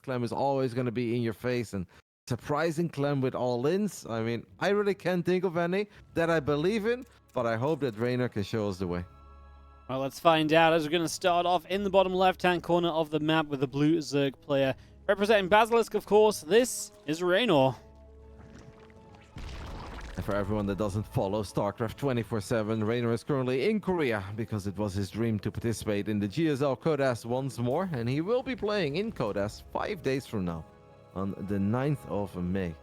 Clem is always going to be in your face, and surprising Clem with all-ins. I mean, I really can't think of any that I believe in, but I hope that Reynor can show us the way. Well, let's find out as we're going to start off in the bottom left-hand corner of the map with the blue Zerg player. Representing Basilisk, of course, this is Reynor. And for everyone that doesn't follow StarCraft 24/7, Reynor is currently in Korea because it was his dream to participate in the GSL CODAS once more, and he will be playing in CODAS 5 days from now, on the 9th of May.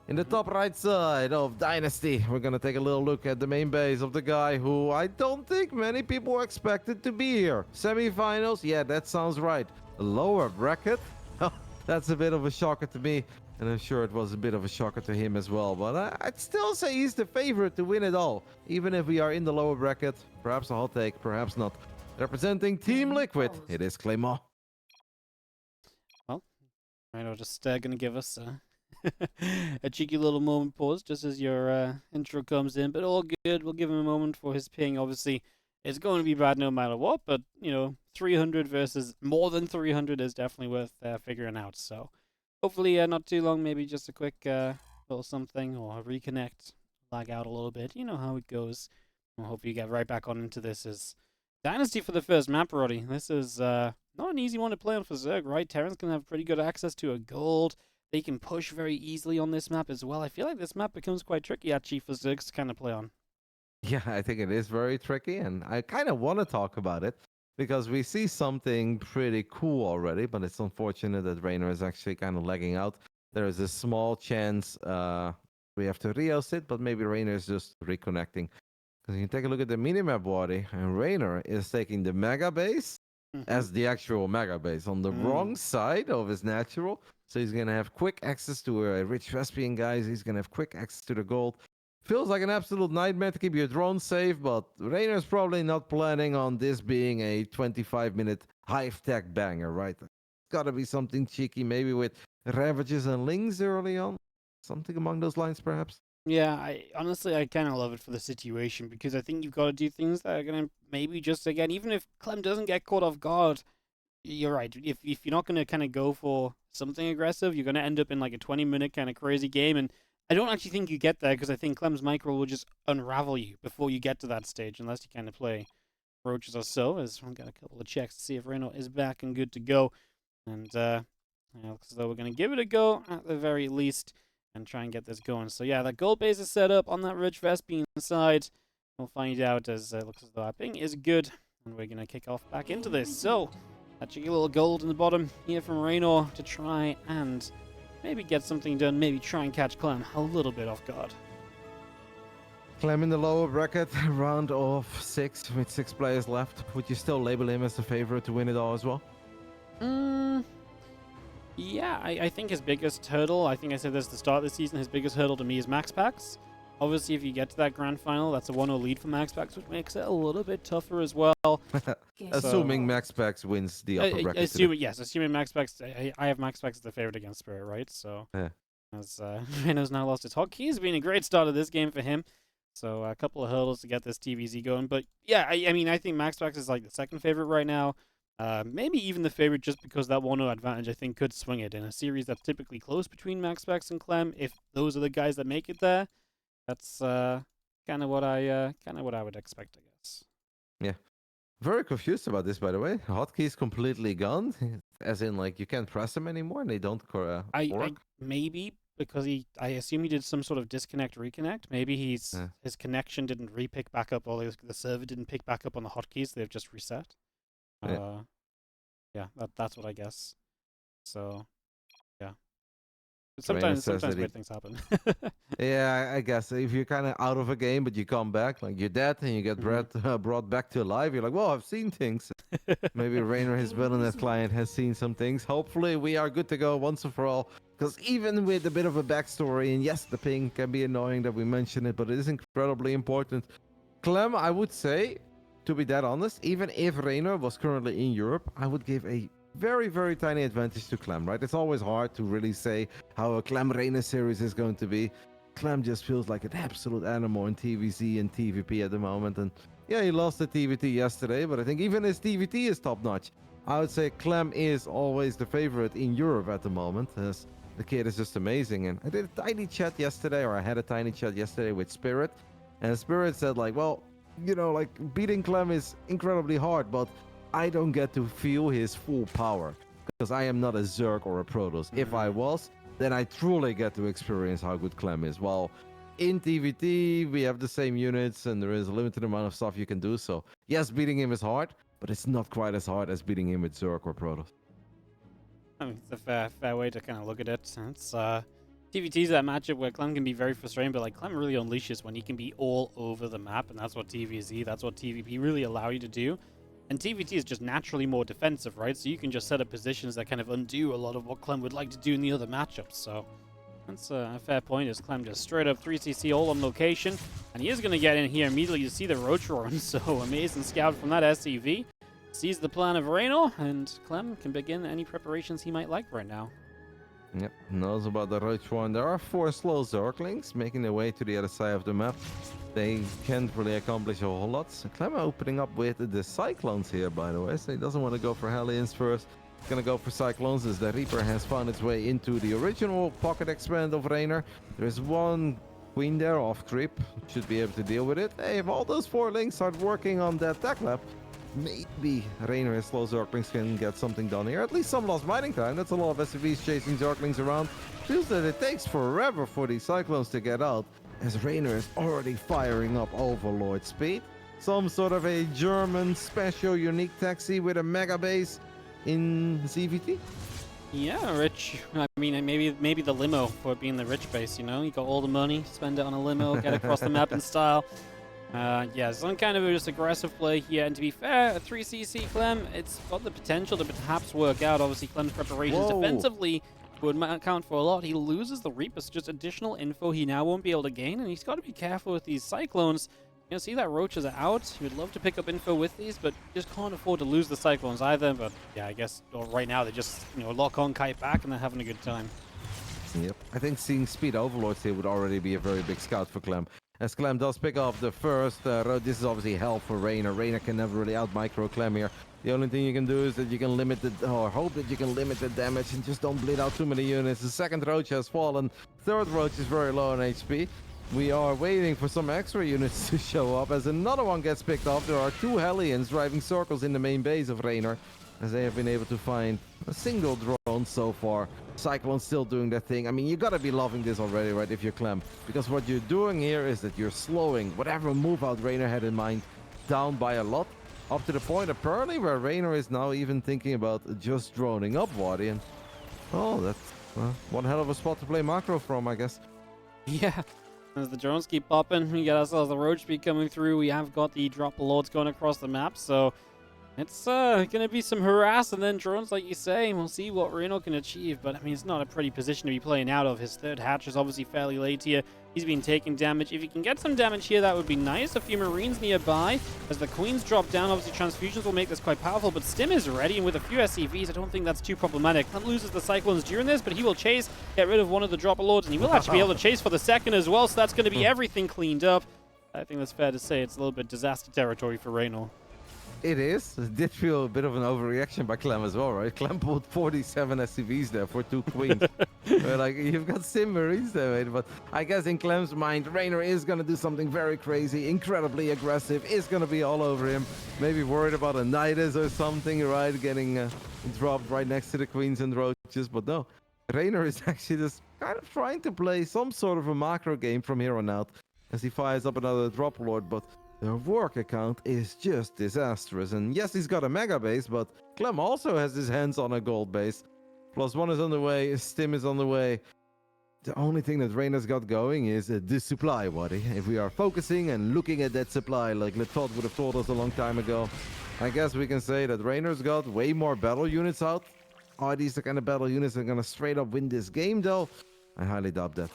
In the top right side of Dynasty, we're going to take a little look at the main base of the guy who I don't think many people expected to be here. Semi-finals, yeah, that sounds right. Lower bracket, that's a bit of a shocker to me, and I'm sure it was a bit of a shocker to him as well. But I'd still say he's the favorite to win it all, even if we are in the lower bracket. Perhaps a hot take, perhaps not. Representing Team Liquid, it is Clément. Well, Reynor just going to give us a cheeky little moment pause just as your intro comes in, but all good. We'll give him a moment for his ping. Obviously, it's going to be bad no matter what, but, 300 versus more than 300 is definitely worth figuring out. So hopefully not too long, maybe just a quick little something or reconnect, lag out a little bit. You know how it goes. I'll hope you get right back on into this as Dynasty for the first map, Roddy. This is not an easy one to play on for Zerg, right? Terran's going to have pretty good access to a gold. They can push very easily on this map as well. I feel like this map becomes quite tricky actually for Zergs to kind of play on. Yeah, I think it is very tricky, and I kind of want to talk about it because we see something pretty cool already, but it's unfortunate that Reynor is actually kind of lagging out. There is a small chance we have to Rios it, but maybe Reynor is just reconnecting. Because you can take a look at the minimap body, and Reynor is taking the mega base as the actual mega base on the wrong side of his natural. So he's going to have quick access to a rich Vespian, guys. He's going to have quick access to the gold. Feels like an absolute nightmare to keep your drone safe, but Reynor's probably not planning on this being a 25-minute high-tech banger, right? It's got to be something cheeky, maybe with Ravages and Lings early on. Something along those lines, perhaps. Yeah, I kind of love it for the situation because I think you've got to do things that are going to maybe just, again, even if Clem doesn't get caught off guard, you're right. If you're not going to kind of go for something aggressive, you're going to end up in like a 20-minute kind of crazy game. And I don't actually think you get there because I think Clem's micro will just unravel you before you get to that stage unless you kind of play roaches or so. As we've got a couple of checks to see if Reynor is back and good to go. And looks as though we're going to give it a go at the very least and try and get this going. So yeah, that gold base is set up on that rich Vespian side. We'll find out as it looks as though our ping is good. And we're going to kick off back into this. So that cheeky little gold in the bottom here from Reynor to try and maybe get something done, maybe try and catch Clem a little bit off guard. Clem in the lower bracket, round of 6 with 6 players left. Would you still label him as the favorite to win it all as well? Yeah, I think his biggest hurdle, I think I said this at the start of the season, his biggest hurdle to me is max packs. Obviously, if you get to that grand final, that's a 1-0 lead for max packs, which makes it a little bit tougher as well. Assuming max packs wins the upper bracket. Assuming max packs, I have max packs as the favorite against Spirit, right? So, as Reynor's now lost his hotkey, it's been a great start of this game for him. So, a couple of hurdles to get this TVZ going. But yeah, I mean, I think max packs is like the second favorite right now. Maybe even the favorite just because that 1-0 advantage, I think, could swing it in a series that's typically close between max packs and Clem. If those are the guys that make it there, that's kind of what I would expect, I guess. Yeah, very confused about this, by the way. Hotkey's completely gone, as in like you can't press them anymore, and they don't work. I maybe because I assume he did some sort of disconnect reconnect. Maybe his connection didn't re-pick back up, or the server didn't pick back up on the hotkeys. They've just reset. Yeah, that's what I guess. So, yeah. Sometimes weird things happen. Yeah, I guess if you're kind of out of a game, but you come back, like you're dead, and you get brought back to life, you're like, well, I've seen things. Maybe Reynor, his villainous client, has seen some things. Hopefully, we are good to go once and for all. Because even with a bit of a backstory, and yes, the ping can be annoying that we mention it, but it is incredibly important. Clem, I would say, to be that honest, even if Reynor was currently in Europe, I would give a very, very tiny advantage to Clem, right? It's always hard to really say how a Clem-Reynor series is going to be. Clem just feels like an absolute animal in TVZ and TVP at the moment. And yeah, he lost the TVT yesterday, but I think even his TVT is top-notch. I would say Clem is always the favorite in Europe at the moment, as the kid is just amazing. And I did a tiny chat yesterday, or I had a tiny chat yesterday with Spirit, and Spirit said like, well, you know, like beating Clem is incredibly hard, but I don't get to feel his full power because I am not a Zerg or a Protoss. If I was, then I truly get to experience how good Clem is. While in TVT, we have the same units and there is a limited amount of stuff you can do. So yes, beating him is hard, but it's not quite as hard as beating him with Zerg or Protoss. I mean, it's a fair way to kind of look at it. It's TVT's that matchup where Clem can be very frustrating, but like Clem really unleashes when he can be all over the map, and that's what TVZ, that's what TVP really allow you to do. And TVT is just naturally more defensive, right? So you can just set up positions that kind of undo a lot of what Clem would like to do in the other matchups. So that's a fair point, as Clem just straight up 3CC all on location. And he is going to get in here immediately to see the Roach run. So amazing scout from that SCV. Sees the plan of Reynor, and Clem can begin any preparations he might like right now. Yep, knows about the Roach one. There are 4 slow Zerglings making their way to the other side of the map. They can't really accomplish a whole lot. So Clem opening up with the Cyclones here, by the way. So he doesn't want to go for Hellions first. He's going to go for Cyclones as the Reaper has found its way into the original pocket expand of Reynor. There's one Queen there off creep. Should be able to deal with it. Hey, if all those 4 links start working on that tech lab, maybe Reynor and slow Zerglings can get something done here. At least some lost mining time. That's a lot of SCVs chasing Zerglings around. Feels that it takes forever for these Cyclones to get out, as Reynor is already firing up Overlord speed. Some sort of a German special unique taxi with a mega base in ZVT. Yeah, rich. I mean, maybe the limo for it being the rich base, you know? You got all the money, spend it on a limo, get across the map in style. Yeah, some kind of just aggressive play here. And to be fair, a 3CC Clem, it's got the potential to perhaps work out. Obviously, Clem's preparations defensively would account for a lot. He loses the Reapers, just additional info he now won't be able to gain. And he's got to be careful with these Cyclones. You know, see that Roaches are out. He would love to pick up info with these, but just can't afford to lose the Cyclones either. But yeah, I guess right now they just, you know, lock on, kite back, and they're having a good time. Yep. I think seeing speed Overlords here would already be a very big scout for Clem. As Clem does pick up the first road, this is obviously hell for Reynor. Reynor can never really out-micro Clem here. The only thing you can do is that you can limit the, or hope that you can limit the damage and just don't bleed out too many units. The second Roach has fallen. Third Roach is very low on HP. We are waiting for some extra units to show up as another one gets picked up. There are 2 Hellions driving circles in the main base of Reynor, as they have been able to find a single drone so far. Cyclone still doing their thing. I mean, you gotta be loving this already, right, if you're Clem. Because what you're doing here is that you're slowing whatever move out Reynor had in mind down by a lot. Up to the point, apparently, where Reynor is now even thinking about just droning up Wadi. And, oh, that's one hell of a spot to play macro from, I guess. Yeah. As the drones keep popping, we got ourselves the Roach speed coming through. We have got the Drop Lords going across the map, so it's going to be some harass and then drones, like you say, and we'll see what Reynor can achieve. But, I mean, it's not a pretty position to be playing out of. His third hatch is obviously fairly late here. He's been taking damage. If he can get some damage here, that would be nice. A few Marines nearby. As the Queens drop down, obviously transfusions will make this quite powerful, but Stim is ready, and with a few SCVs, I don't think that's too problematic. Clem loses the Cyclones during this, but he will chase, get rid of one of the Dropper Lords, and he will actually be able to chase for the second as well, so that's going to be everything cleaned up. I think that's fair to say it's a little bit disaster territory for Reynor. It is. It did feel a bit of an overreaction by Clem as well, right? Clem pulled 47 SCVs there for 2 Queens. Like, you've got Sim Marines there, mate. But I guess in Clem's mind, Reynor is going to do something very crazy, incredibly aggressive, is going to be all over him. Maybe worried about a Nidus or something, right? Getting dropped right next to the Queens and Roaches. But no, Reynor is actually just kind of trying to play some sort of a macro game from here on out as he fires up another Drop Lord. But their work account is just disastrous. And yes, he's got a mega base, but Clem also has his hands on a gold base. +1 is on the way, Stim is on the way. The only thing that Reynor's got going is the supply, Waddy. If we are focusing and looking at that supply, like Letot would have told us a long time ago, I guess we can say that Reynor's got way more battle units out. Are these the kind of battle units that are going to straight up win this game, though? I highly doubt that.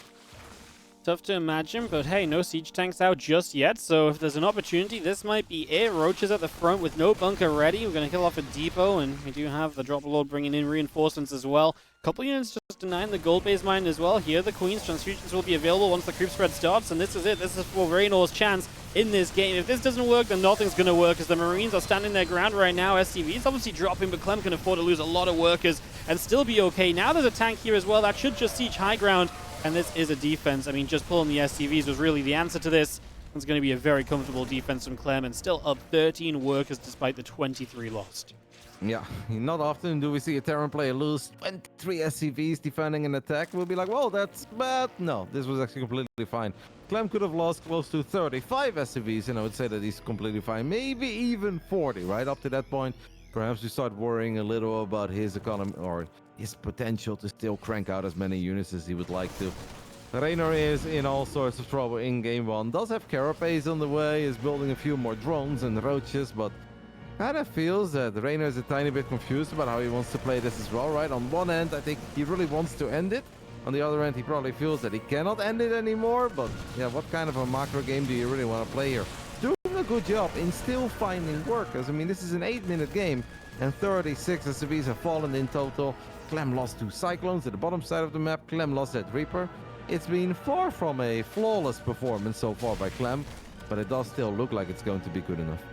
Tough to imagine, but hey, no siege tanks out just yet, so if there's an opportunity, this might be it. Roaches at the front with no bunker ready. We're going to kill off a depot, and we do have the Drop Lord bringing in reinforcements as well. Couple units just denying the gold base mine as well. Here, the Queen's transfusions will be available once the creep spread starts, and this is it. This is for Reynor's chance in this game. If this doesn't work, then nothing's going to work, as the Marines are standing their ground right now. SCV is obviously dropping, but Clem can afford to lose a lot of workers and still be okay. Now there's a tank here as well. That should just siege high ground. And this is a defense. I mean, just pulling the SCVs was really the answer to this. It's going to be a very comfortable defense from Clem, and still up 13 workers despite the 23 lost. Yeah, not often do we see a Terran player lose 23 SCVs defending an attack. We'll be like, whoa, that's bad. No, this was actually completely fine. Clem could have lost close to 35 SCVs, and I would say that he's completely fine. Maybe even 40, right? Up to that point, perhaps we start worrying a little about his economy, or his potential to still crank out as many units as he would like to. Reynor is in all sorts of trouble in game one. Does have carapace on the way, is building a few more drones and roaches, but kind of feels that Reynor is a tiny bit confused about how he wants to play this as well, right? On one end, I think he really wants to end it. On the other end, he probably feels that he cannot end it anymore, but yeah, what kind of a macro game do you really want to play here? Doing a good job in still finding workers. I mean, this is an 8-minute game, and 36 SCVs have fallen in total. Clem lost 2 Cyclones at the bottom side of the map. Clem lost that Reaper. It's been far from a flawless performance so far by Clem, but it does still look like it's going to be good enough.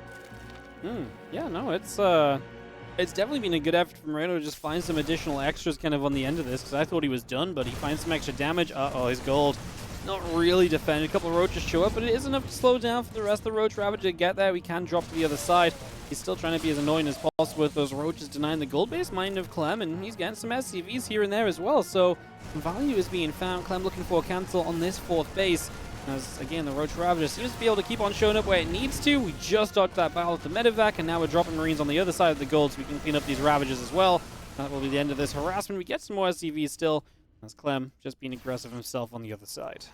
Yeah, no, it's definitely been a good effort from Reynor to just find some additional extras kind of on the end of this, because I thought he was done, but he finds some extra damage. Uh-oh, his gold not really defended. A couple of roaches show up, but it is enough to slow down for the rest of the Roach Ravager to get there. We can drop to the other side. He's still trying to be as annoying as possible with those roaches denying the gold base mine of Clem, and he's getting some SCVs here and there as well, so some value is being found. Clem looking for a cancel on this 4th base, as again the Roach Ravager seems to be able to keep on showing up where it needs to. We just dodged that battle with the medevac, and now we're dropping Marines on the other side of the gold so we can clean up these Ravagers as well. That will be the end of this harassment. We get some more SCVs still, as Clem just being aggressive himself on the other side.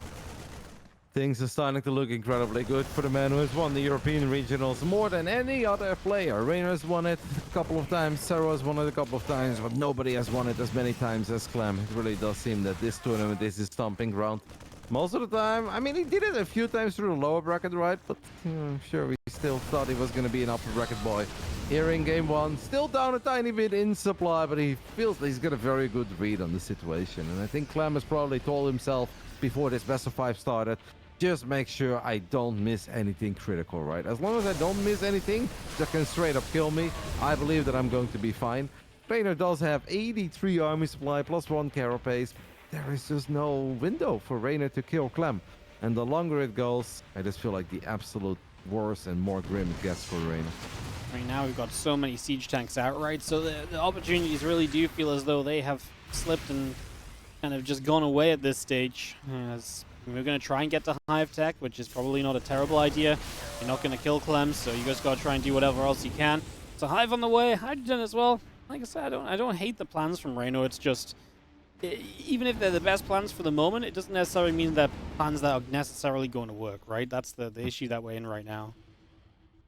Things are starting to look incredibly good for the man who has won the European Regionals more than any other player. Reynor has won it a couple of times, Sarah has won it a couple of times, but nobody has won it as many times as Clem. It really does seem that this tournament is his stomping ground. Most of the time, I mean, he did it a few times through the lower bracket, right? But I'm sure we still thought he was going to be an upper bracket boy. Here in game one, still down a tiny bit in supply, but he feels that he's got a very good read on the situation. And I think Clem has probably told himself before this best of 5 started, just make sure I don't miss anything critical, right? As long as I don't miss anything that can straight up kill me, I believe that I'm going to be fine. Reynor does have 83 army supply plus 1 carapace. There is just no window for Reynor to kill Clem. And the longer it goes, I just feel like the absolute worse and more grim it gets for Reynor. Right now we've got so many siege tanks outright, so the opportunities really do feel as though they have slipped and kind of just gone away at this stage. As we're going to try and get to Hive Tech, which is probably not a terrible idea. You're not going to kill Clem, so you just got to try and do whatever else you can. So Hive on the way, Hydrogen as well. Like I said, I don't hate the plans from Reynor. It's just, even if they're the best plans for the moment, it doesn't necessarily mean that plans that are necessarily going to work, right? That's the issue that we're in right now.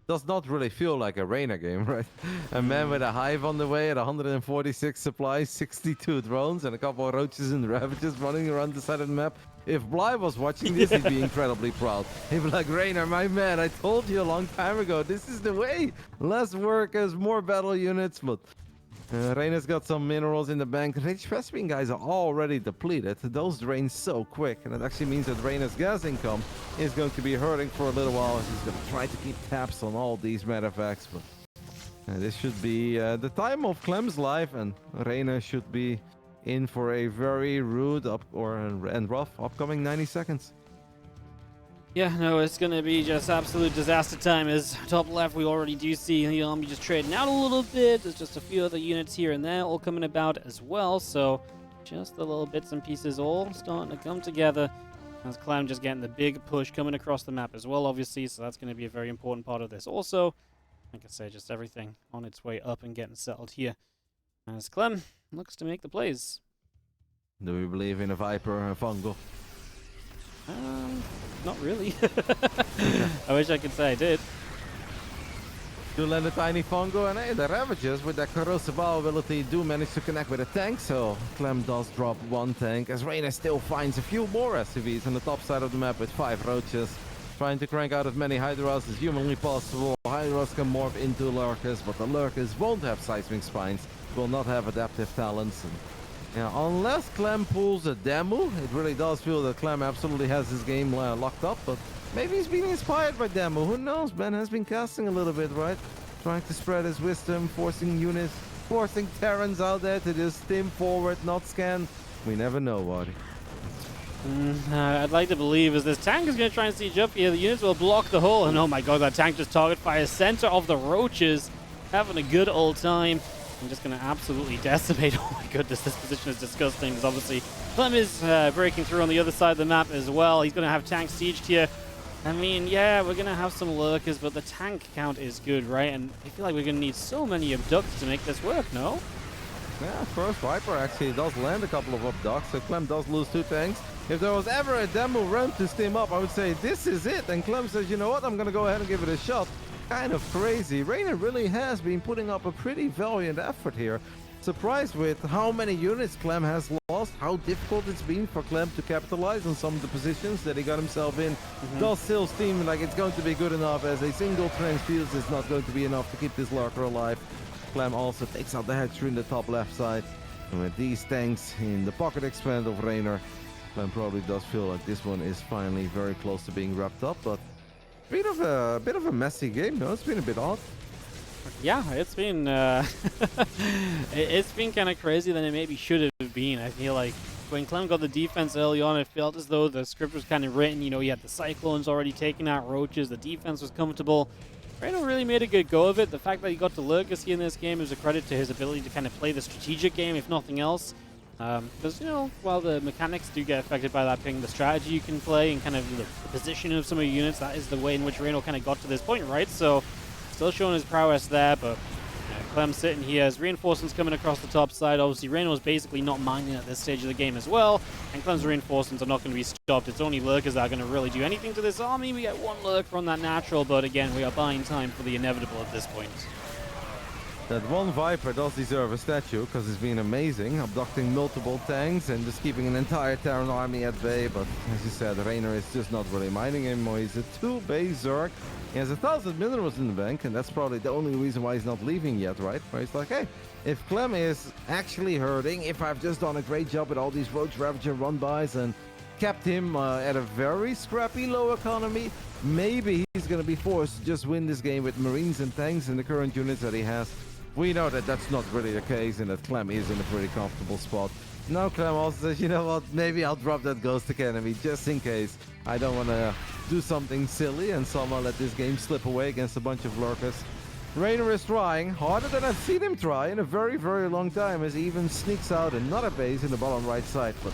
Does not really feel like a Reynor game, right? A man with a Hive on the way at 146 supplies, 62 drones, and a couple of roaches and ravages running around the side of the map. If Bly was watching this, he'd be incredibly proud. He'd be like, Reynor, my man, I told you a long time ago, this is the way. Less workers, more battle units, but Reynor's got some minerals in the bank. Rage Vespene guys are already depleted. Those drain so quick, and it actually means that Reynor's gas income is going to be hurting for a little while. He's going to try to keep tabs on all these medevacs, but this should be the time of Clem's life, and Reynor should be in for a very rude and rough upcoming 90 seconds. Yeah, no, it's going to be just absolute disaster time. As top left, we already do see the army just trading out a little bit. There's just a few other units here and there all coming about as well. So just the little bits and pieces all starting to come together. As Clem just getting the big push coming across the map as well, obviously. So that's going to be a very important part of this also. Like I say, just everything on its way up and getting settled here. As Clem looks to make the plays. Do we believe in a Viper or a Fungal? Not really. I wish I could say I did. Do land a tiny fungo, and hey, the Ravagers with their corrosive bow ability do manage to connect with a tank, so Clem does drop one tank, as Reynor still finds a few more SCVs on the top side of the map with 5 roaches. Trying to crank out as many Hydras as humanly possible. Hydras can morph into Lurkers, but the Lurkers won't have seismic spines, will not have adaptive talents. And, yeah, unless Clem pulls a Demu, it really does feel that Clem absolutely has his game locked up, but maybe he's being inspired by Demu. Who knows? Ben has been casting a little bit, right? Trying to spread his wisdom, forcing units, forcing Terrans out there to just stim forward, not scan. We never know, Waddy. I'd like to believe as this tank is going to try and siege up here, the units will block the hole. And oh my god, that tank just target fires center of the roaches. Having a good old time. I'm just going to absolutely decimate. Oh my goodness, this position is disgusting. Because obviously, Clem is breaking through on the other side of the map as well. He's going to have tanks sieged here. I mean, yeah, we're going to have some lurkers, but the tank count is good, right? And I feel like we're going to need so many abducts to make this work, no? Yeah, first Viper actually does land a couple of abducts, so Clem does lose 2 tanks. If there was ever a demo run to steam up, I would say this is it. And Clem says, you know what, I'm going to go ahead and give it a shot. Kind of crazy. Reynor really has been putting up a pretty valiant effort here. Surprised with how many units Clem has lost, how difficult it's been for Clem to capitalize on some of the positions that he got himself in. Does still seem like it's going to be good enough, as a single transfuse is not going to be enough to keep this lurker alive. Clem also takes out the hatchery in the top left side. And with these tanks in the pocket expand of Reynor, Clem probably does feel like this one is finally very close to being wrapped up, but a bit of a messy game, no? It's been a bit odd. Yeah, it's been it's been kind of crazy than it maybe should have been. I feel like when Clem got the defense early on, it felt as though the script was kind of written. You know, he had the Cyclones already taking out roaches. The defense was comfortable. Reynor really made a good go of it. The fact that he got to Lurkers in this game is a credit to his ability to kind of play the strategic game, if nothing else. Because, you know, while the mechanics do get affected by that ping, the strategy you can play and kind of the position of some of your units, that is the way in which Reynor kind of got to this point, right? So, still showing his prowess there, but Clem's sitting here as reinforcements coming across the top side. Obviously, Reynor's basically not minding at this stage of the game as well, and Clem's reinforcements are not going to be stopped. It's only Lurkers that are going to really do anything to this army. We get one Lurker on that natural, but again, we are buying time for the inevitable at this point. That one Viper does deserve a statue, because it's been amazing, abducting multiple tanks and just keeping an entire Terran army at bay. But as you said, Reynor is just not really minding anymore. He's a 2-base Zerg. He has 1,000 minerals in the bank, and that's probably the only reason why he's not leaving yet, right? Where he's like, hey, if Clem is actually hurting, if I've just done a great job with all these Roach Ravager run-bys and kept him at a very scrappy low economy, maybe he's going to be forced to just win this game with Marines and tanks in the current units that he has. We know that that's not really the case, and that Clem is in a pretty comfortable spot. Now Clem also says, you know what, maybe I'll drop that Ghost Academy just in case. I don't want to do something silly and somehow let this game slip away against a bunch of Lurkers. Reynor is trying, harder than I've seen him try in a very, very long time, as he even sneaks out another base in the bottom right side. But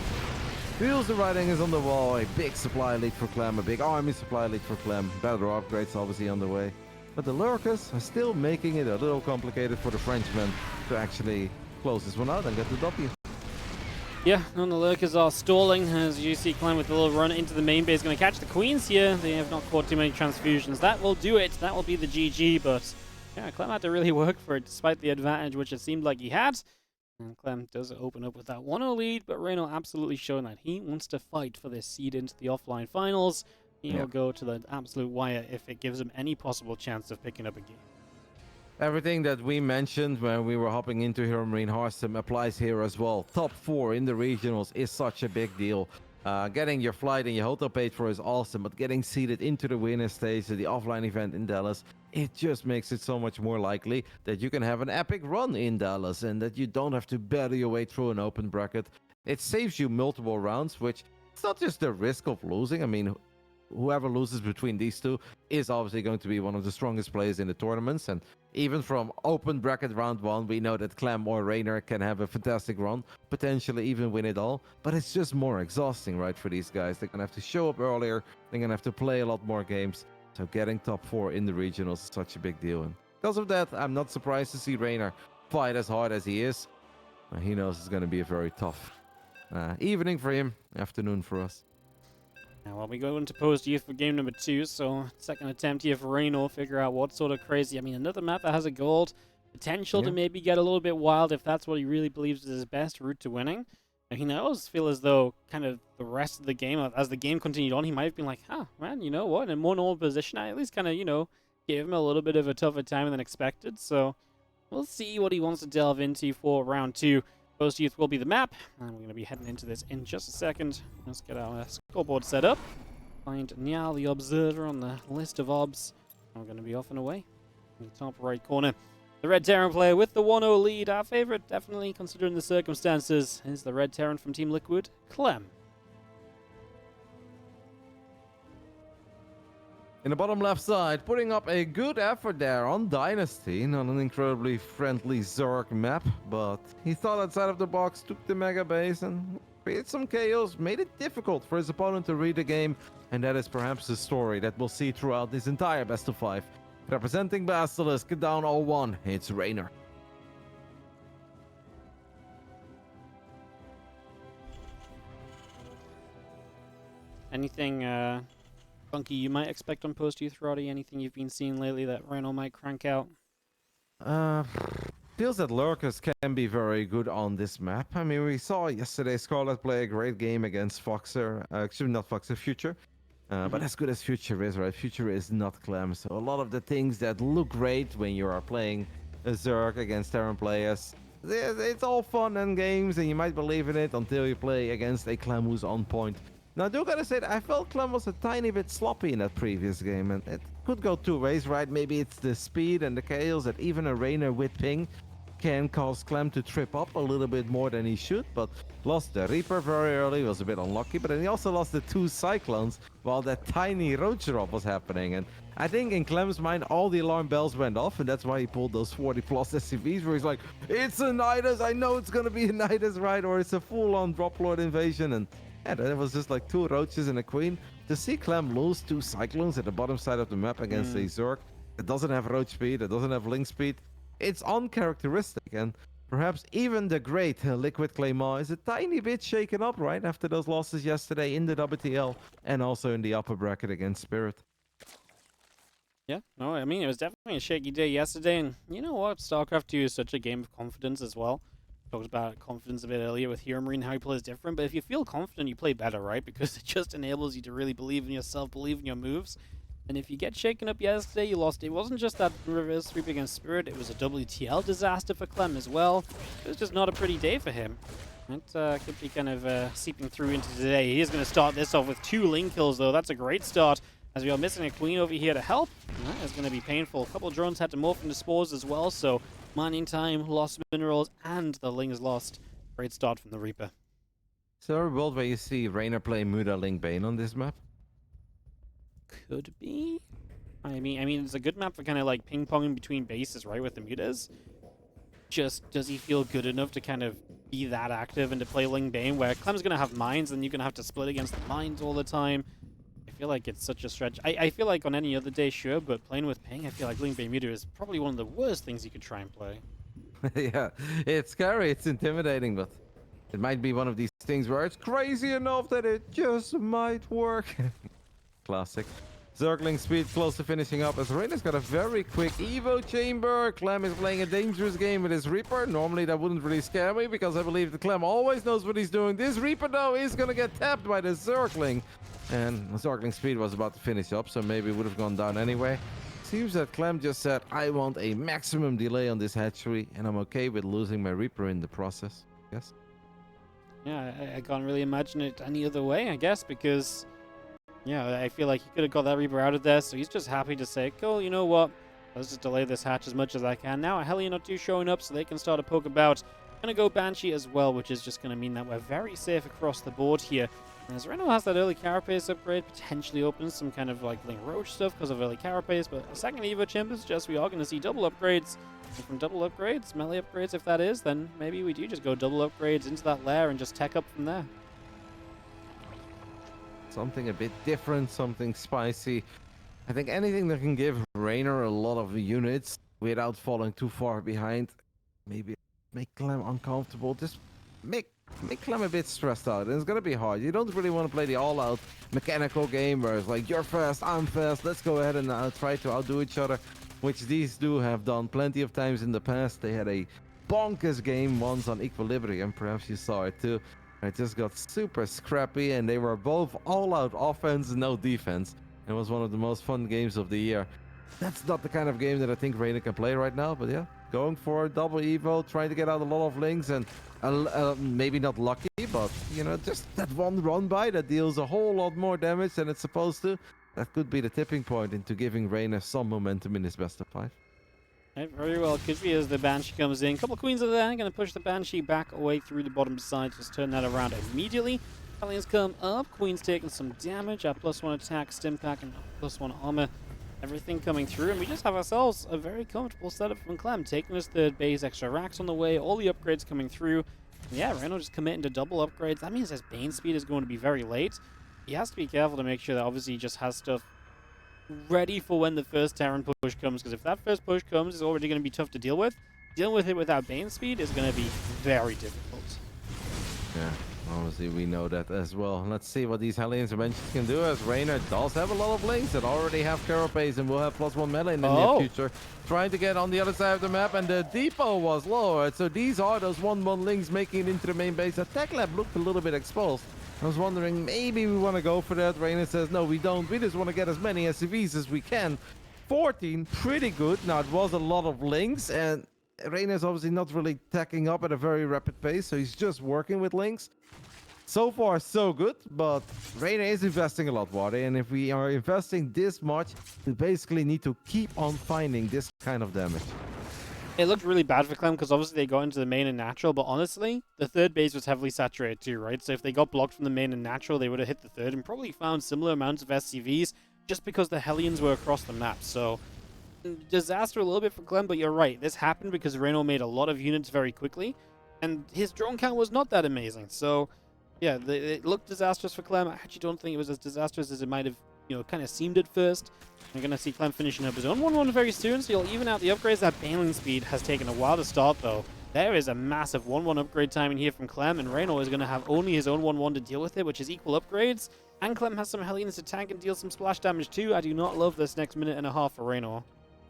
feels the writing is on the wall. A big supply lead for Clem, a big army supply lead for Clem. Better upgrades obviously on the way. But the Lurkers are still making it a little complicated for the Frenchmen to actually close this one out and get the W. Yeah, and the Lurkers are stalling, as you see Clem with a little run into the main base. Going to catch the Queens here. They have not caught too many transfusions. That will do it. That will be the GG, but yeah, Clem had to really work for it, despite the advantage which it seemed like he had. And Clem does open up with that 1-0 lead, but Reynor absolutely showing that he wants to fight for this seed into the offline finals. He'll go to the absolute wire if it gives him any possible chance of picking up a game. Everything that we mentioned when we were hopping into Hero Marine Hearthstone applies here as well. Top 4 in the regionals is such a big deal. Getting your flight and your hotel paid for is awesome, but getting seeded into the winner stage of the offline event in Dallas, it just makes it so much more likely that you can have an epic run in Dallas and that you don't have to battle your way through an open bracket. It saves you multiple rounds, which it's not just the risk of losing. I mean, whoever loses between these two is obviously going to be one of the strongest players in the tournaments. And even from open bracket round 1, we know that Clem or Reynor can have a fantastic run, potentially even win it all. But it's just more exhausting, right, for these guys. They're going to have to show up earlier. They're going to have to play a lot more games. So getting top 4 in the regionals is such a big deal. And because of that, I'm not surprised to see Reynor fight as hard as he is. He knows it's going to be a very tough evening for him, afternoon for us. Now, while we go into post youth for game number 2, so second attempt here for Reynor, figure out what sort of crazy. I mean, another map that has a gold potential to maybe get a little bit wild if that's what he really believes is his best route to winning. I mean, I always feel as though kind of the rest of the game, as the game continued on, he might have been like, man, you know what? In a more normal position, I at least kind of, gave him a little bit of a tougher time than expected. So we'll see what he wants to delve into for round 2. Post youth will be the map, and we're going to be heading into this in just a second. Let's get our scoreboard set up. Find Niall the Observer on the list of obs. And we're going to be off and away. In the top right corner, the Red Terran player with the 1-0 lead. Our favorite, definitely considering the circumstances, is the Red Terran from Team Liquid, Clem. In the bottom left side, putting up a good effort there on Dynasty. Not an incredibly friendly Zerg map, but he thought outside of the box, took the mega base and created some chaos, made it difficult for his opponent to read the game, and that is perhaps the story that we'll see throughout this entire best of 5. Representing Basilisk, down 0-1, it's Reynor. Anything funky you might expect on post youth, Roddy? Anything you've been seeing lately that Reynor might crank out? Feels that lurkers can be very good on this map. I mean, we saw yesterday Scarlet play a great game against Foxer. Actually, not Foxer, Future. But as good as Future is, right? Future is not Clem. So a lot of the things that look great when you are playing a Zerg against Terran players, it's all fun and games, and you might believe in it until you play against a Clem who's on point. Now, I do gotta say that I felt Clem was a tiny bit sloppy in that previous game, and it could go two ways, right? Maybe it's the speed and the chaos that even a Reynor with ping can cause Clem to trip up a little bit more than he should, but lost the Reaper very early, was a bit unlucky, but then he also lost the 2 Cyclones while that tiny roach drop was happening, and I think in Clem's mind all the alarm bells went off, and that's why he pulled those 40 plus SCVs where he's like, it's a Nidus, I know it's gonna be a Nidus, right? Or it's a full-on Drop Lord invasion, and yeah, it was just like 2 roaches and a queen. To see Clem lose 2 Cyclones at the bottom side of the map against a Zerg that doesn't have roach speed, that doesn't have link speed, it's uncharacteristic, and perhaps even the great Liquid Claymore is a tiny bit shaken up, right, after those losses yesterday in the WTL and also in the upper bracket against Spirit. Yeah, no, I mean, it was definitely a shaky day yesterday, and you know what? StarCraft 2 is such a game of confidence as well. Talked about confidence a bit earlier with Hero Marine, how he plays different, but if you feel confident, you play better, right? Because it just enables you to really believe in yourself, believe in your moves. And if you get shaken up yesterday, you lost. It wasn't just that reverse sweep against Spirit, it was a WTL disaster for Clem as well. It was just not a pretty day for him. That could be kind of seeping through into today. He is going to start this off with 2 link kills, though. That's a great start, as we are missing a queen over here to help. That is going to be painful. A couple of drones had to morph into spores as well, so mining time, lost minerals, and the link is lost. Great start from the Reaper. Is there a world where you see Reynor play Muda Link Bane on this map? Could be. I mean, it's a good map for kind of like ping-ponging between bases, right, with the mutas. Just, does he feel good enough to kind of be that active and to play Ling Bane, where Clem's going to have mines and you're going to have to split against the mines all the time? I feel like it's such a stretch. I feel like on any other day, sure, but playing with ping, I feel like Ling Bane Muta is probably one of the worst things you could try and play. Yeah, it's scary, it's intimidating, but it might be one of these things where it's crazy enough that it just might work. Classic. Zergling speed close to finishing up as Reynor's got a very quick Evo chamber. Clem is playing a dangerous game with his Reaper. Normally that wouldn't really scare me because I believe that Clem always knows what he's doing. This Reaper though is gonna get tapped by the Zergling. And Zergling speed was about to finish up, so maybe it would have gone down anyway. Seems that Clem just said, I want a maximum delay on this hatchery, and I'm okay with losing my Reaper in the process. Yes? Yeah, I can't really imagine it any other way, I guess, because yeah, I feel like he could have got that Reaper out of there, so he's just happy to say, cool, you know what? Let's just delay this hatch as much as I can. Now a Hellion or 2 showing up so they can start a poke about. Gonna go Banshee as well, which is just gonna mean that we're very safe across the board here. And as Reynor has that early Carapace upgrade, potentially opens some kind of like Ling Roach stuff because of early Carapace, but a second Evo Chamber suggests we are gonna see double upgrades. And from double upgrades, melee upgrades if that is, then maybe we do just go double upgrades into that lair and just tech up from there. Something a bit different, something spicy. I think anything that can give Reynor a lot of units without falling too far behind. Maybe make Clem uncomfortable. Just make make Clem a bit stressed out, and it's gonna be hard. You don't really want to play the all-out mechanical game where it's like, you're fast, I'm fast, let's go ahead and try to outdo each other, which these do have done plenty of times in the past. They had a bonkers game once on Equilibrium, perhaps you saw it too. It just got super scrappy, and they were both all-out offense, no defense. It was one of the most fun games of the year. That's not the kind of game that I think Reynor can play right now, but yeah, going for a double evo, trying to get out a lot of links, and maybe not lucky, but you know, just that one run by that deals a whole lot more damage than it's supposed to. That could be the tipping point into giving Reynor some momentum in his best of 5. Right, very well. Could be as the Banshee comes in. Couple queens are there. Going to push the Banshee back away through the bottom side. Just turn that around immediately. Hellions come up. Queen's taking some damage. Our +1 attack, stim pack, and +1 armor. Everything coming through. And we just have ourselves a very comfortable setup from Clem. Taking his third base, extra racks on the way. All the upgrades coming through. And yeah, Reynor just committing to double upgrades. That means his Bane speed is going to be very late. He has to be careful to make sure that obviously he just has stuff ready for when the first Terran push comes, because if that first push comes, it's already going to be tough to deal with. Dealing with it without Bane speed is going to be very difficult. Yeah, obviously we know that as well. Let's see what these Hellions eventually can do, as Reynor does have a lot of links that already have carapace and will have +1 melee in the near future. Trying to get on the other side of the map, and the depot was lowered, so these are those 1-1 links making it into the main base. The tech lab looked a little bit exposed. I was wondering, maybe we want to go for that. Reynor says, no, we don't. We just want to get as many SCVs as we can. 14, pretty good. Now, it was a lot of links, and Reynor's obviously not really tacking up at a very rapid pace, so he's just working with links. So far, so good, but Reynor is investing a lot, Wade, and if we are investing this much, we basically need to keep on finding this kind of damage. It looked really bad for Clem because obviously they got into the main and natural, but honestly, the third base was heavily saturated too, right? So if they got blocked from the main and natural, they would have hit the third and probably found similar amounts of SCVs just because the Hellions were across the map. So, disaster a little bit for Clem, but you're right. This happened because Reynor made a lot of units very quickly, and his drone count was not that amazing. So, yeah, it looked disastrous for Clem. I actually don't think it was as disastrous as it might have, you know, kind of seemed at first. We're going to see Clem finishing up his own 1-1 very soon, so you'll even out the upgrades. That baneling speed has taken a while to start, though. There is a massive 1-1 upgrade time in here from Clem, and Reynor is going to have only his own 1-1 to deal with it, which is equal upgrades. And Clem has some Hellions to tank and deal some splash damage, too. I do not love this next minute and a half for Reynor.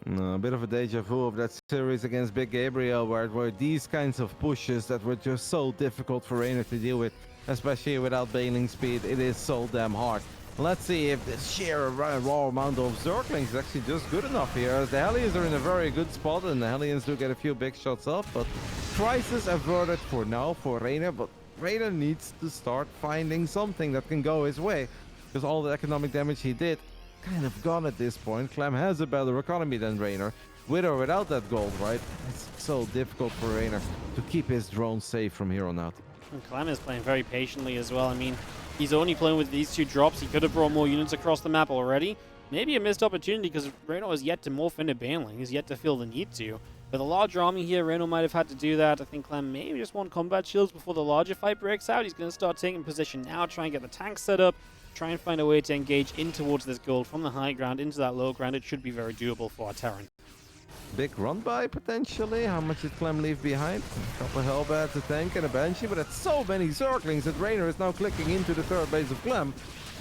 A bit of a deja vu of that series against Big Gabriel, where it were these kinds of pushes that were just so difficult for Reynor to deal with, especially without baneling speed. It is so damn hard. Let's see if the sheer raw amount of Zerglings is actually just good enough here, as the Hellions are in a very good spot, and the Hellions do get a few big shots up, but crisis averted for now for Reynor, but Reynor needs to start finding something that can go his way, because all the economic damage he did kind of gone at this point. Clem has a better economy than Reynor, with or without that gold, right? It's so difficult for Reynor to keep his drone safe from here on out. And Clem is playing very patiently as well. I mean, he's only playing with these 2 drops. He could have brought more units across the map already. Maybe a missed opportunity because Reynor has yet to morph into baneling. He's yet to feel the need to. With a larger army here, Reynor might have had to do that. I think Clem maybe just want combat shields before the larger fight breaks out. He's going to start taking position now, try and get the tank set up, try and find a way to engage in towards this gold from the high ground into that low ground. It should be very doable for our Terran. Big run by potentially. How much did Clem leave behind? A couple of Hellbats, a tank, and a Banshee, but it's so many Zerglings that Reynor is now clicking into the third base of Clem.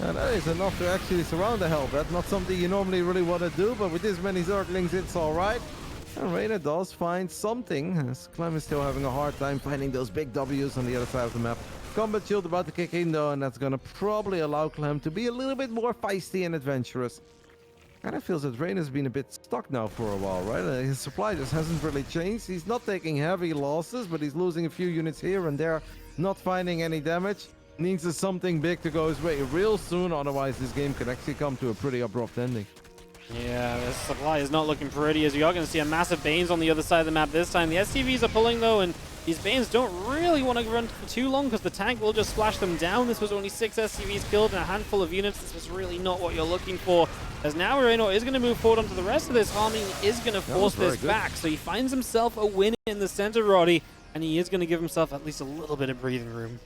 And that is enough to actually surround the Hellbat. Not something you normally really want to do, but with this many Zerglings, it's alright. And Reynor does find something, as Clem is still having a hard time finding those big W's on the other side of the map. Combat shield about to kick in though, and that's going to probably allow Clem to be a little bit more feisty and adventurous. Kind of feels that Reynor's been a bit stuck now for a while, right? His supply just hasn't really changed. He's not taking heavy losses, but he's losing a few units here and there, not finding any damage. Needs something big to go his way real soon, otherwise this game could actually come to a pretty abrupt ending. Yeah, the supply is not looking pretty, as we are going to see a massive Banes on the other side of the map this time. The SCVs are pulling though, and these Banes don't really want to run for too long because the tank will just splash them down. This was only 6 SCVs killed and a handful of units. This was really not what you're looking for. As now Reynor is going to move forward onto the rest of this army, he is going to force this back. So he finds himself a win in the center, Roddy, and he is going to give himself at least a little bit of breathing room.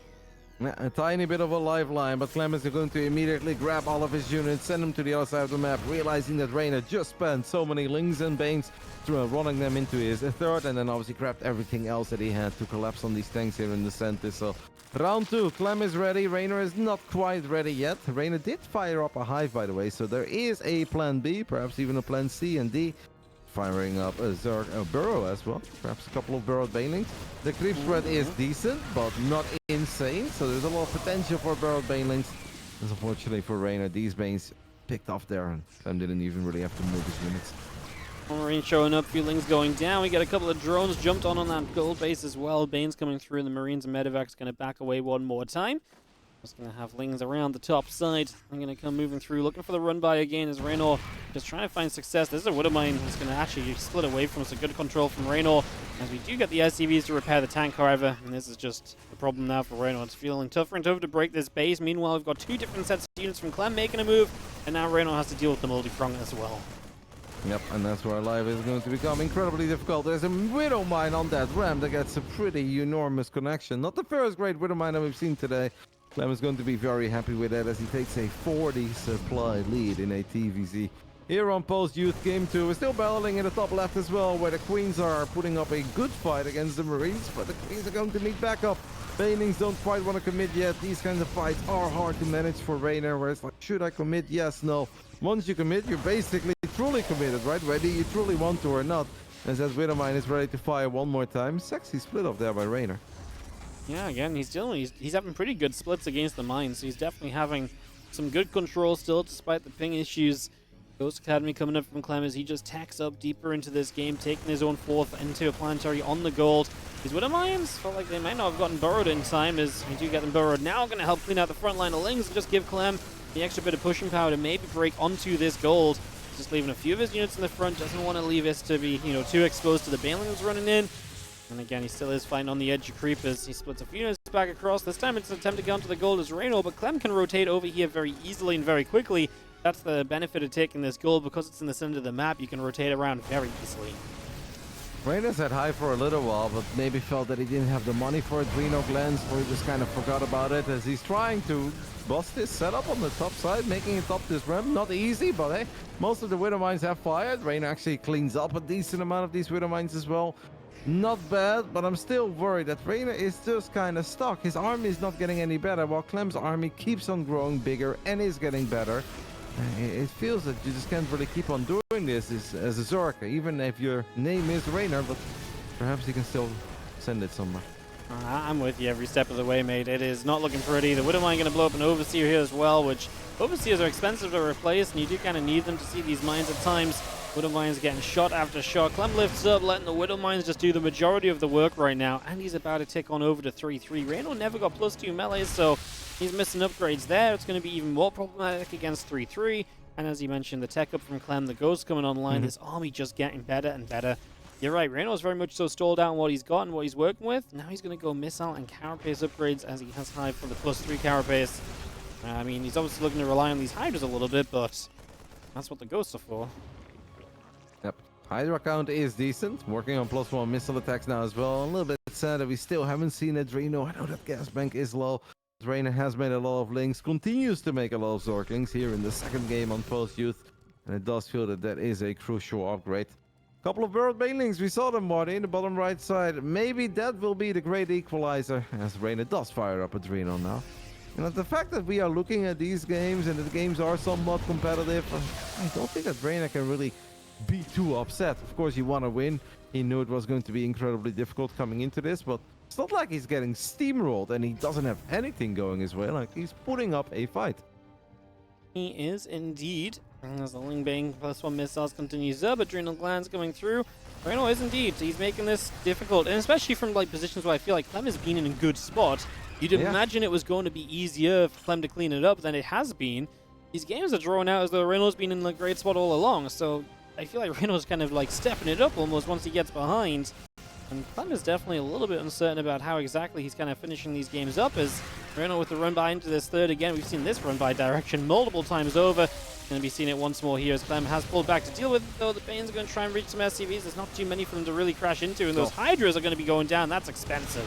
Yeah, a tiny bit of a lifeline, but Clem is going to immediately grab all of his units, send them to the other side of the map, realizing that Reynor just spent so many Lings and Banes through running them into his third, and then obviously grabbed everything else that he had to collapse on these tanks here in the center. So round 2, Clem is ready. Reynor is not quite ready yet. Reynor did fire up a hive, by the way, so there is a plan B, perhaps even a plan C and D. Firing up a Zerg, a Burrow as well. Perhaps a couple of Burrowed Banelings. The creep spread is decent, but not insane. So there's a lot of potential for Burrowed Banelings. Unfortunately for Reynor, these Banes picked off there, and Clem didn't even really have to move his units. Marine showing up, feelings going down. We get a couple of drones jumped on that gold base as well. Bane's coming through, and the Marines and Medevac's going to back away one more time. Just going to have Lings around the top side. I'm going to come moving through, looking for the run by again as Reynor just trying to find success. This is a Widowmine who's going to actually split away from us. A good control from Reynor as we do get the SCVs to repair the tank, however. And this is just a problem now for Reynor. It's feeling tougher and tougher to break this base. Meanwhile, we've got 2 different sets of units from Clem making a move. And now Reynor has to deal with the multi-prong as well. Yep, and that's where life is going to become incredibly difficult. There's a Widowmine on that ramp that gets a pretty enormous connection. Not the first great Widowmine that we've seen today. Clem is going to be very happy with that as he takes a 40 supply lead in a TVZ. Here on Post Youth Game 2, we're still battling in the top left as well, where the Queens are putting up a good fight against the Marines, but the Queens are going to meet back up. Banelings don't quite want to commit yet. These kinds of fights are hard to manage for Reynor, where it's like, should I commit? Yes, no. Once you commit, you're basically truly committed, right? Whether you truly want to or not. As that Widowmine is ready to fire one more time. Sexy split off there by Reynor. Yeah, again, he's having pretty good splits against the mines. So he's definitely having some good control still, despite the ping issues. Ghost Academy coming up from Clem as he just tacks up deeper into this game, taking his own 4th into a planetary on the gold. These Widow Mines felt like they might not have gotten burrowed in time, as we do get them burrowed now. Going to help clean out the front line of Lings and just give Clem the extra bit of pushing power to maybe break onto this gold. Just leaving a few of his units in the front, doesn't want to leave us to be, too exposed to the Banelings running in. And again, he still is fighting on the edge of creepers. He splits a few units back across. This time it's an attempt to get onto the gold as Reynor, but Clem can rotate over here very easily and very quickly. That's the benefit of taking this gold. Because it's in the center of the map, you can rotate around very easily. Reynor's had high for a little while, but maybe felt that he didn't have the money for Adreno Glens, or he just kind of forgot about it as he's trying to bust this setup on the top side, making it up this ramp. Not easy, but hey, most of the Widowmines have fired. Reynor actually cleans up a decent amount of these Widowmines as well. Not bad, but I'm still worried that Reynor is just kind of stuck. His army is not getting any better, while Clem's army keeps on growing bigger and is getting better. It feels that you just can't really keep on doing this as a Zerg, even if your name is Reynor, but perhaps you can still send it somewhere. I'm with you every step of the way, mate. It is not looking pretty. The Widowmine going to blow up an Overseer here as well, which Overseers are expensive to replace, and you do kind of need them to see these mines at times. Widowmines getting shot after shot. Clem lifts up, letting the Widowmines just do the majority of the work right now, and he's about to tick on over to 3-3. Reynor never got +2 melees, so he's missing upgrades there. It's going to be even more problematic against 3-3. And as you mentioned, the tech up from Clem, the Ghost coming online, this army just getting better and better. You're right, Reynor's very much so stalled out on what he's got and what he's working with. Now he's going to go missile and carapace upgrades as he has high for the +3 carapace. I mean, he's obviously looking to rely on these Hydras a little bit, but that's what the Ghosts are for. Yep. Hydra count is decent. Working on +1 missile attacks now as well. A little bit sad that we still haven't seen Adreno. I know that gas bank is low. Reynor has made a lot of links, continues to make a lot of Zorklings here in the second game on Post Youth. And it does feel that that is a crucial upgrade. Couple of Bird Banelings, we saw them, Marty, in the bottom right side. Maybe that will be the great equalizer, as Reynor does fire up Adreno now. And the fact that we are looking at these games and the games are somewhat competitive, I don't think that Reynor can really be too upset. Of course, you want to win. He knew it was going to be incredibly difficult coming into this, but it's not like he's getting steamrolled and he doesn't have anything going his way. Like, he's putting up a fight. He is indeed. As the Ling Bang +1 missiles continues up, Adrenal Glands coming through. Reynor is indeed. He's making this difficult, and especially from like positions where I feel like Clem has been in a good spot. You'd imagine it was going to be easier for Clem to clean it up than it has been. These games are drawn out as though Reynor's been in a great spot all along, so I feel like Reynor's kind of like stepping it up almost once he gets behind. And Clem is definitely a little bit uncertain about how exactly he's kind of finishing these games up, as Reynor with the run by into this third again. We've seen this run by direction multiple times over. Going to be seeing it once more here as Clem has pulled back to deal with it, though. The Banes are going to try and reach some SCVs. There's not too many for them to really crash into, and those Hydras are going to be going down. That's expensive.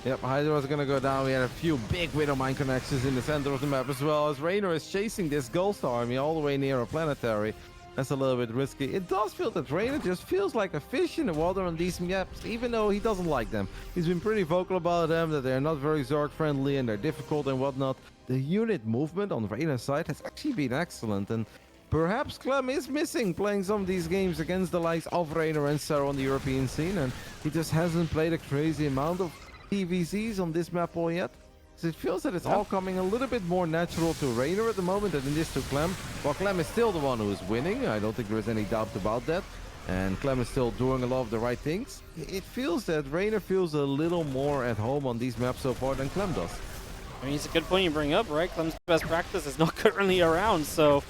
Yep, Hydra's gonna go down. We had a few big Widow Mine connections in the center of the map as well, as Reynor is chasing this Ghost Army all the way near a planetary. That's a little bit risky. It does feel that Reynor just feels like a fish in the water on these maps, even though he doesn't like them. He's been pretty vocal about them, that they're not very Zerg friendly and they're difficult and whatnot. The unit movement on Reynor's side has actually been excellent, and perhaps Clem is missing playing some of these games against the likes of Reynor and Sarah on the European scene, and he just hasn't played a crazy amount of TVCs on this map all yet. So it feels that it's all coming a little bit more natural to Reynor at the moment than it is to Clem. While Clem is still the one who is winning, I don't think there is any doubt about that. And Clem is still doing a lot of the right things. It feels that Reynor feels a little more at home on these maps so far than Clem does. I mean, it's a good point you bring up, right? Clem's best practice is not currently around, so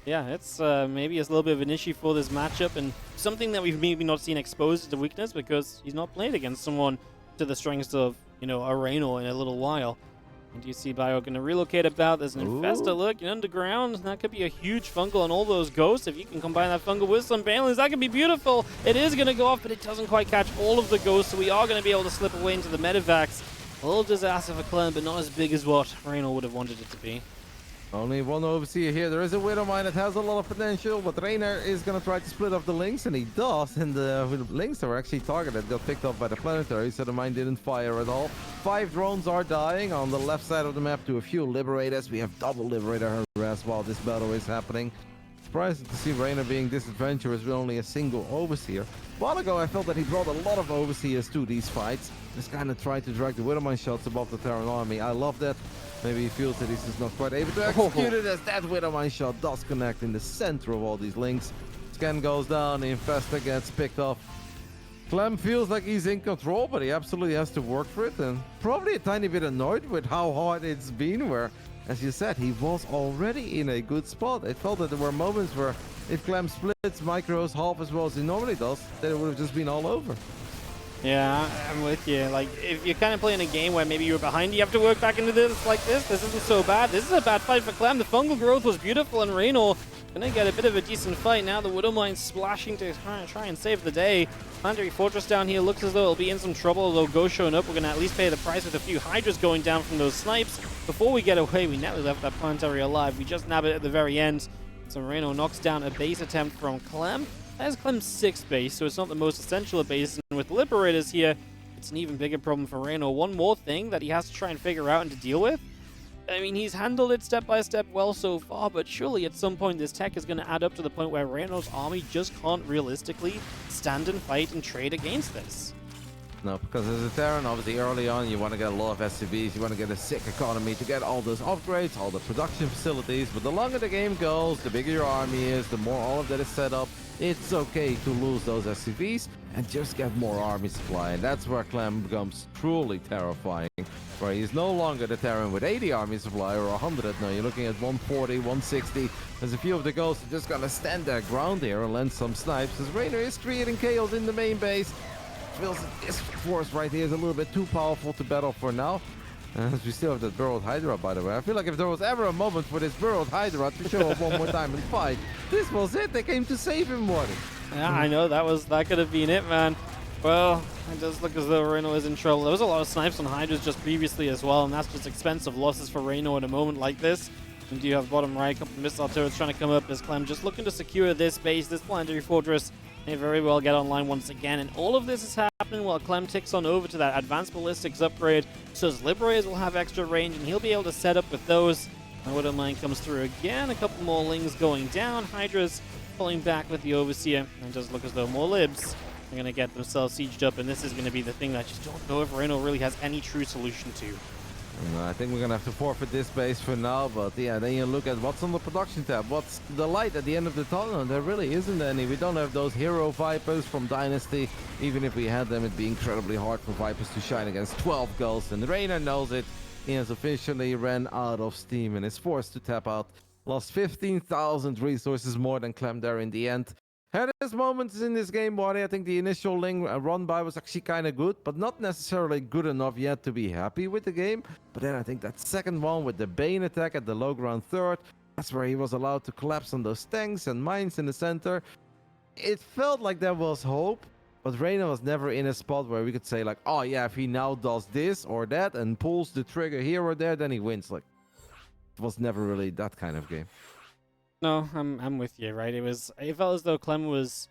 yeah, it's maybe it's a little bit of an issue for this matchup, and something that we've maybe not seen exposed as a weakness because he's not played against someone to the strengths of, you know, a Reynor in a little while. And you see Bio going to relocate about. There's an Infestor lurking underground. That could be a huge fungal on all those ghosts. If you can combine that fungal with some Banelings, that could be beautiful. It is going to go off, but it doesn't quite catch all of the ghosts, so we are going to be able to slip away into the medevacs. A little disaster for Clem, but not as big as what Reynor would have wanted it to be. Only one overseer here. There is a Widow Mine that has a lot of potential, but Reynor is going to try to split off the links, and he does. And the links that were actually targeted got picked up by the planetary, so the mine didn't fire at all. 5 drones are dying on the left side of the map to a few Liberators. We have double Liberator harass while this battle is happening. Surprising to see Reynor being disadventurous with only a single overseer. A while ago, I felt that he brought a lot of overseers to these fights. Just kind of tried to drag the Widow Mine shots above the Terran army. I love that. Maybe he feels that he's just not quite able to execute it, as that Widow Mine shot does connect in the center of all these links. Scan goes down, the Infestor gets picked off. Clem feels like he's in control, but he absolutely has to work for it, and probably a tiny bit annoyed with how hard it's been, where, as you said, he was already in a good spot. It felt that there were moments where if Clem splits micros half as well as he normally does, then it would have just been all over. Yeah, I'm with you. Like, if you're kind of playing a game where maybe you're behind, you have to work back into this like this. This isn't so bad. This is a bad fight for Clem. The fungal growth was beautiful, and Reynor gonna get a bit of a decent fight. Now the Widow Mine splashing to try and save the day. Planetary Fortress down here looks as though it'll be in some trouble, although Ghost showing up. We're gonna at least pay the price with a few Hydras going down from those snipes. Before we get away, we never left that Planetary alive. We just nab it at the very end. So Reynor knocks down a base attempt from Clem. That is Clem's 6th base, so it's not the most essential base. And with Liberators here, it's an even bigger problem for Reynor. One more thing that he has to try and figure out and to deal with. I mean, he's handled it step by step well so far, but surely at some point this tech is going to add up to the point where Reynor's army just can't realistically stand and fight and trade against this. No, because as a Terran, obviously early on, you want to get a lot of SCVs, you want to get a sick economy to get all those upgrades, all the production facilities, but the longer the game goes, the bigger your army is, the more all of that is set up. It's okay to lose those SCVs and just get more army supply, and that's where Clem becomes truly terrifying, where he's no longer the Terran with 80 army supply or 100. Now you're looking at 140, 160. There's a few of the ghosts just gonna stand their ground here and land some snipes, as Reynor is creating chaos in the main base. Feels that this force right here is a little bit too powerful to battle for now. As we still have that burrowed Hydra, by the way. I feel like if there was ever a moment for this burrowed Hydra to show up one more time and fight, this was it. They came to save him, Morty. Yeah, I know. That could have been it, man. Well, it does look as though Reynor is in trouble. There was a lot of snipes on Hydras just previously as well, and that's just expensive losses for Reynor in a moment like this. And you have bottom right, a couple of missile turrets trying to come up as Clem just looking to secure this base, this planetary fortress. May very well get online once again, and all of this is happening while Clem ticks on over to that advanced ballistics upgrade, so his Liberators will have extra range and he'll be able to set up with those. And Widow Mine comes through again, a couple more Lings going down, Hydras pulling back with the Overseer, and it does look as though more Libs are going to get themselves sieged up, and this is going to be the thing that I just don't know if Reynor really has any true solution to. I think we're gonna have to forfeit this base for now, but yeah, then you look at what's on the production tab, what's the light at the end of the tunnel, and there really isn't any. We don't have those hero Vipers from Dynasty. Even if we had them, it'd be incredibly hard for Vipers to shine against 12 ghosts, and Reynor knows it. He has officially ran out of steam and is forced to tap out. Lost 15,000 resources more than Clem there in the end. Had his moments in this game, Waddy. I think the initial Ling run by was actually kind of good, but not necessarily good enough yet to be happy with the game. But then I think that second one with the Bane attack at the low ground third, that's where he was allowed to collapse on those tanks and mines in the center. It felt like there was hope, But Reynor was never in a spot where we could say like, oh yeah, if he now does this or that and pulls the trigger here or there, then he wins. Like, it was never really that kind of game. No, I'm with you, right? It felt as though Clem was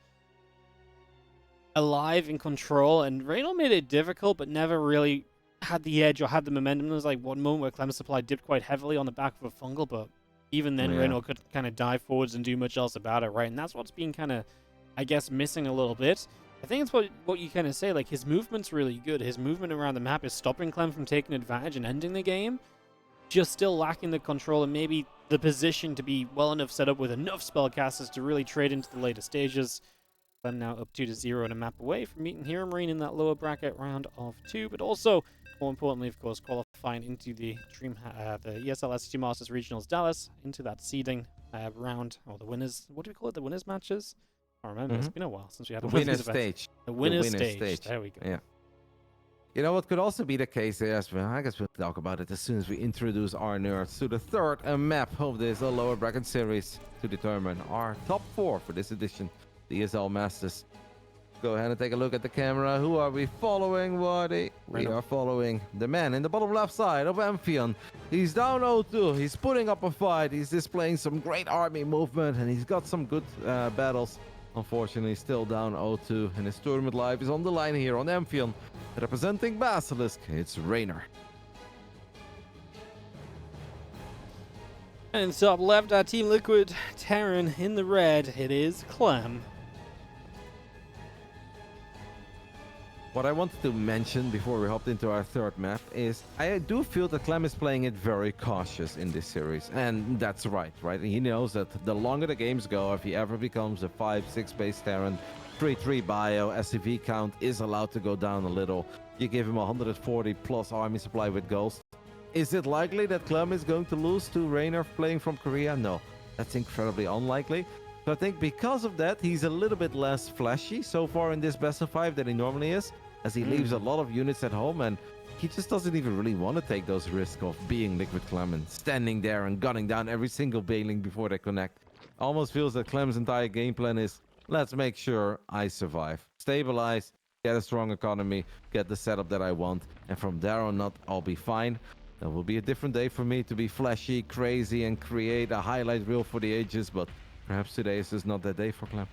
alive, in control, and Reynor made it difficult, but never really had the edge or had the momentum. There was like one moment where Clem's supply dipped quite heavily on the back of a fungal, but even then, Yeah. Reynor could kind of dive forwards and do much else about it, right? And that's what's been kind of, I guess, missing a little bit. I think it's what you kind of say, like, his movement's really good. His movement around the map is stopping Clem from taking advantage and ending the game, just still lacking the control and maybe the position to be well enough set up with enough spellcasters to really trade into the later stages. Clem now up 2-0 and a map away from meeting Hero Marine in that lower bracket round of 2, but also, more importantly, of course, qualifying into the the ESL SC2 Masters Regionals Dallas, into that seeding round, or the winners, what do we call it, the winners matches? I remember, it's been a while since we had a Winner's stage. The winner's stage. There we go. Yeah. You know what could also be the case here as well? I guess we'll talk about it as soon as we introduce our nerds to the third map of this lower bracket series to determine our top 4 for this edition, the ESL Masters. Go ahead and take a look at the camera. Who are we following, Waddy? We are following the man in the bottom left side of Amphion. He's down 0-2. He's putting up a fight. He's displaying some great army movement, and he's got some good battles. Unfortunately, still down 0-2, and his tournament life is on the line here on Amphion. Representing Basilisk, it's Reynor. And top left, our Team Liquid Terran in the red. It is Clem. What I wanted to mention before we hopped into our third map is I do feel that Clem is playing it very cautious in this series. And that's right? He knows that the longer the games go, if he ever becomes a 5-6 base Terran, 3-3 bio, SCV count is allowed to go down a little. You give him 140 plus army supply with Ghost. Is it likely that Clem is going to lose to Reynor playing from Korea? No, that's incredibly unlikely. So I think because of that, he's a little bit less flashy so far in this best of 5 than he normally is, as he leaves a lot of units at home, and he just doesn't even really want to take those risks of being Liquid Clem and standing there and gunning down every single Baneling before they connect. Almost feels that Clem's entire game plan is, let's make sure I survive. Stabilize, get a strong economy, get the setup that I want, and from there on out, I'll be fine. That will be a different day for me to be flashy, crazy, and create a highlight reel for the ages, but perhaps today is just not that day for Clem.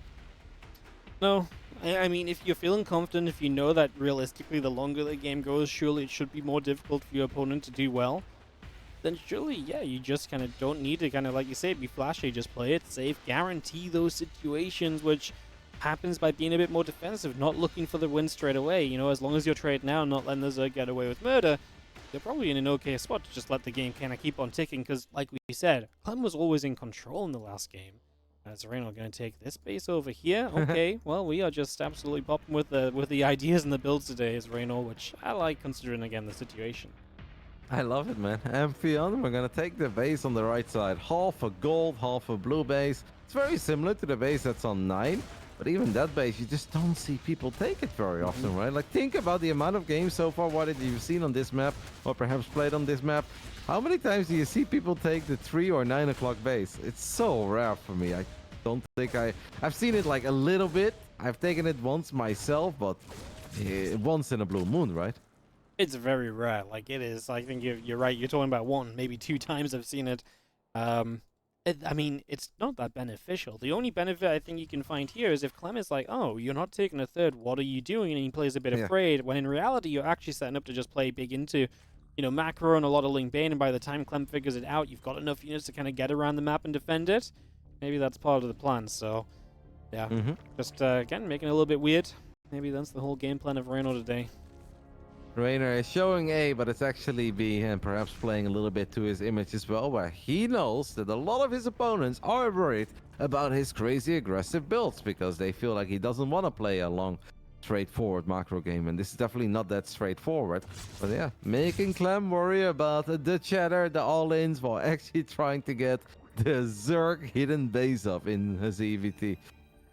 No, I mean, if you're feeling confident, if you know that realistically the longer the game goes, surely it should be more difficult for your opponent to do well, then surely, yeah, you just kind of don't need to kind of, like you say, be flashy, just play it safe, guarantee those situations, which happens by being a bit more defensive, not looking for the win straight away. You know, as long as you're trading now, not letting the Zerg get away with murder, you're probably in an okay spot to just let the game kind of keep on ticking, because, like we said, Clem was always in control in the last game. Is Reynor going to take this base over here? Okay, well, we are just absolutely popping with the ideas and the builds today as Reynor, which I like considering, again, the situation. I love it, man. Amphion, we're going to take the base on the right side. Half a gold, half a blue base. It's very similar to the base that's on 9, but even that base, you just don't see people take it very often, right? Like, think about the amount of games so far, what you've seen on this map, or perhaps played on this map. How many times do you see people take the 3 or 9 o'clock base? It's so rare for me. I don't think I've seen it like a little bit. I've taken it once myself, but once in a blue moon, right? It's very rare. Like, it is. I think you're right. You're talking about 1, maybe 2 times I've seen it. I mean, it's not that beneficial. The only benefit I think you can find here is if Clem is like, oh, you're not taking a third, what are you doing? And he plays a bit afraid, when in reality, you're actually setting up to just play big into, you know, macro and a lot of Ling Bane, and by the time Clem figures it out, you've got enough units to kind of get around the map and defend it. Maybe that's part of the plan, so, yeah. Just, again, making it a little bit weird. Maybe that's the whole game plan of Reynor today. Reynor is showing A, but it's actually B, and perhaps playing a little bit to his image as well, where he knows that a lot of his opponents are worried about his crazy aggressive builds, because they feel like he doesn't want to play a long, straightforward macro game, and this is definitely not that straightforward. But yeah, making Clem worry about the chatter, the all-ins, while actually trying to get the Zerg hidden base up in his EVT.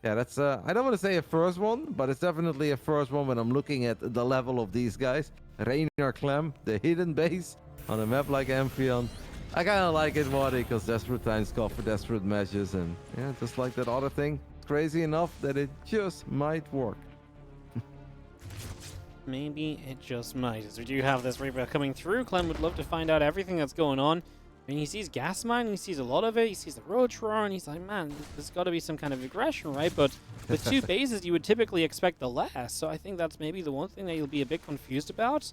Yeah, that's, I don't want to say a first one, but it's definitely a first one when I'm looking at the level of these guys. Reynor Clem, the hidden base on a map like Amphion. I kind of like it, Waddy, because desperate times call for desperate measures, and yeah, just like that other thing, crazy enough that it just might work. Maybe it just might, as we do have this Reaper coming through. Clem would love to find out everything that's going on. I mean, he sees gas mine, he sees a lot of it, he sees the road roar, and he's like, man, there's got to be some kind of aggression, right? But with 2 bases, you would typically expect the less, so I think that's maybe the one thing that you'll be a bit confused about.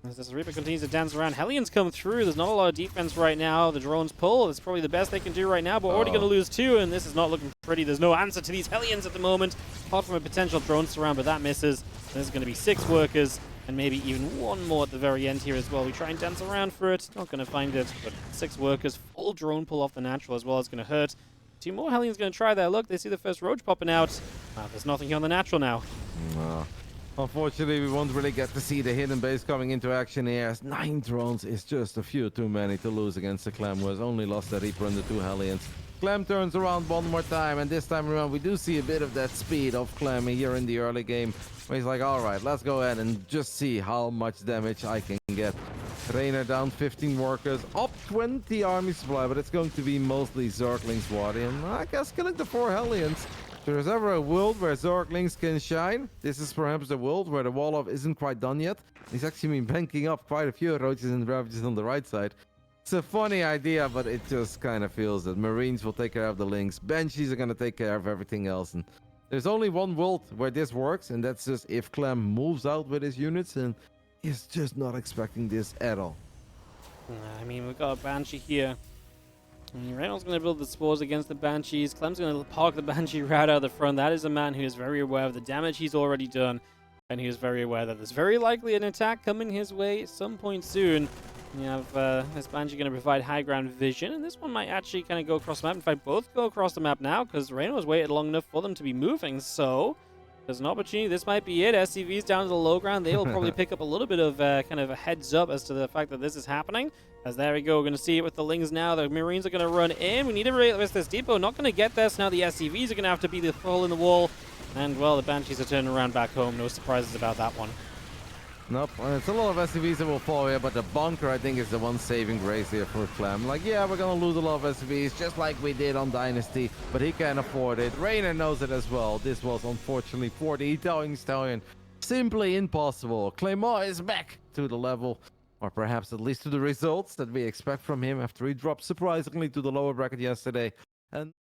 As this Reaper continues to dance around, Hellions come through, there's not a lot of defense right now, the drones pull, it's probably the best they can do right now, but we're already going to lose 2, and this is not looking pretty. There's no answer to these Hellions at the moment, apart from a potential drone surround, but that misses. There's going to be 6 workers, and maybe even 1 more at the very end here as well. We try and dance around for it, not going to find it, but 6 workers, full drone pull off the natural as well is going to hurt. 2 more Hellions going to try their luck. They see the first roach popping out. There's nothing here on the natural now. Unfortunately, we won't really get to see the hidden base coming into action here, as 9 drones is just a few too many to lose against the Clem, who has only lost the Reaper and the 2 Hellions. Clem turns around one more time, and this time around we do see a bit of that speed of Clem here in the early game, where he's like, alright, let's go ahead and just see how much damage I can get. Reynor down 15 workers, up 20 army supply, but it's going to be mostly Zerglings, Wadi, and I guess killing the 4 Hellions. If there's ever a world where Zerglings can shine, this is perhaps the world where the wall of isn't quite done yet. He's actually been banking up quite a few roaches and ravages on the right side. It's a funny idea, but it just kind of feels that Marines will take care of the links, Banshees are going to take care of everything else, and there's only one world where this works, and that's just if Clem moves out with his units, and he's just not expecting this at all. I mean, we've got a Banshee here. I mean, Reynolds going to build the spores against the Banshees. Clem's going to park the Banshee right out of the front. That is a man who is very aware of the damage he's already done, and he is very aware that there's very likely an attack coming his way at some point soon. You have this Banshee going to provide high ground vision, and this one might actually kind of go across the map. In fact, both go across the map now, because Reynor has waited long enough for them to be moving, so there's an opportunity. This might be it. SCV's down to the low ground. They will probably pick up a little bit of kind of a heads up as to the fact that this is happening. As there we go, we're going to see it with the Lings now. The Marines are going to run in. We need to raise this depot. Not going to get this. Now the SCVs are going to have to be the hole in the wall. And, well, the Banshees are turning around back home. No surprises about that one. Nope, it's a lot of SCVs that will fall here, but the bunker, I think, is the one saving grace here for Clem. Like, yeah, we're gonna lose a lot of SCVs, just like we did on Dynasty, but he can afford it. Reynor knows it as well. This was, unfortunately, for the Italian Stallion, simply impossible. Clément is back to the level, or perhaps at least to the results that we expect from him after he dropped surprisingly to the lower bracket yesterday. And